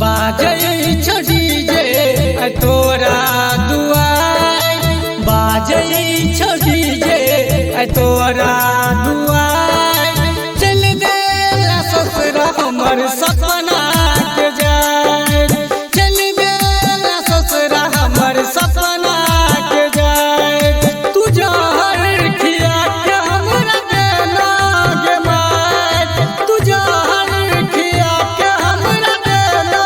बाजई छोड़ी जे तोरा दुआर, बाजई छोड़ी जे तोरा दुआर, चल गेला ससुरा हमर सपना के जाए, चल गेला ससुरा हमर सपना के जाए। तू जहर खिया के हमरा देना गे मार, तू जहर खिया के हमरा देना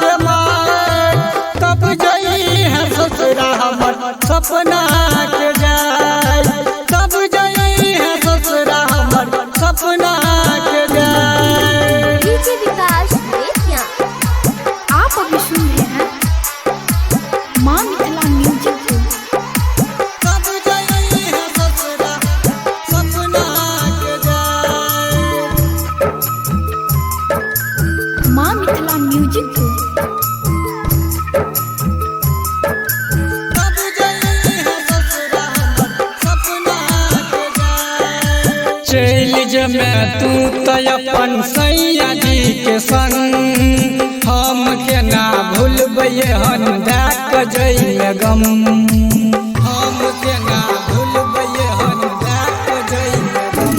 गे मार, तब जई है ससुरा हमर सपना के जाए, तब जई है ससुरा हमर सपना के जाए। डीजे विकास बेतिया, आप अभी सुन रहे हैं मां मिथिला म्यूजिक को। तब जई है ससुरा सपना के जाए, मां मिथिला म्यूजिक को। तब जई है ससुरा हमर सपना के जाए। चल जमे तू तो अपन सैया जी के संग, हम के ना भूलबै हन देख जइमे गम, हम के ना भूलबै हन देख जइमे गम।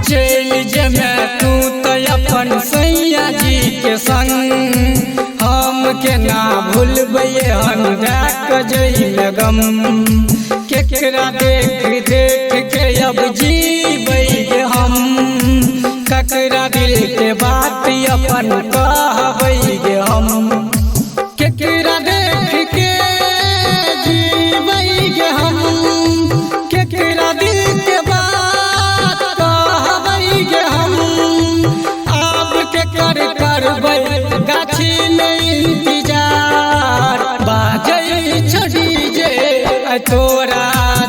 चल जमे तू तो अपन सैया जी के संग, हम के ना भूलबै हन देख जइमे गम। केकरा देख देख के अब जीबै गे हम, ककरा दिल के बात अपन कहबै गे हम, केकरा देख के जीबै गे हम, केकरा दिल के बात कहबै गे हम। आब केकर करबै गाछी में इंतजार, बाजई छोड़ी जे तोरा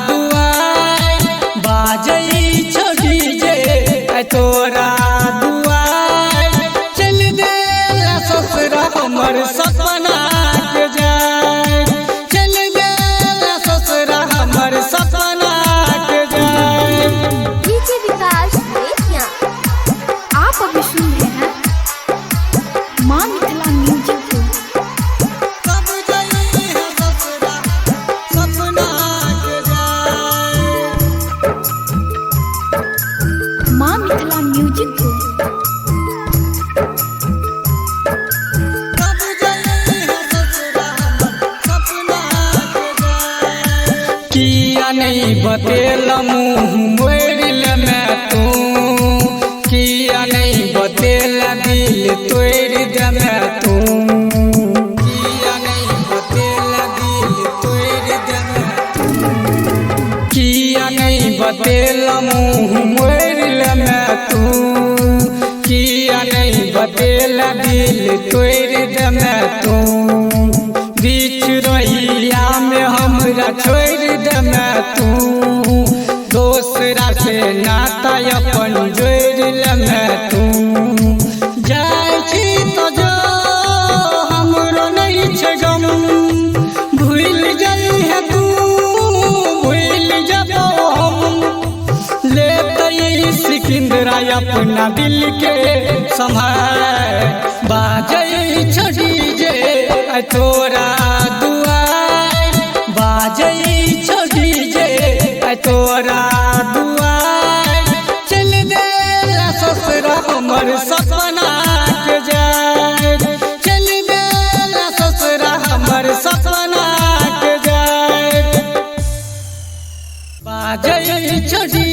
दुआर, बाजई छोड़ी जे तोरा दुआर, चल गेला ससुरा हमर सपना के जाए, चल गेला ससुरा हमर सपना के जाए। डीजे विकास बेतिया, आप अभी सुन रहे हैं मां मिथिला म्यूजिक को। तब जई है ससुरा सपना के जाए, मां मिथिला म्यूजिक को। तब जई है ससुरा हमर सपना के जाए। किया नहीं बतेल मुँह मोड़ल मैं तू, किया नहीं बतेल दिल तोड़ दे मैं तू, किया नहीं बतेल दिल तोड़ दे मैं तू, किया नहीं बतेल मुँह मोड़ल मैं तू, किया नहीं बतेल दिल तोड़ दे मैं तू। बीच रोहिया में हमरा छोड़ दे मैं तू, दोसरा से नाता अपन जोड़ ले मैं तू। जाय छी तो जो हमरो नहीं छे गम, भूल जाई है तू भूल जाबो हम, ले तई सिकंदरा अपना दिल के संभाल, बाजई छोड़ी जे तोरा दुआर, बाजई छोड़ी जे तोरा दुआर, चल गेला ससुरा हमर सपना के जाए, चल गेला ससुरा हमर सपना के जाए। बाजई छोड़ी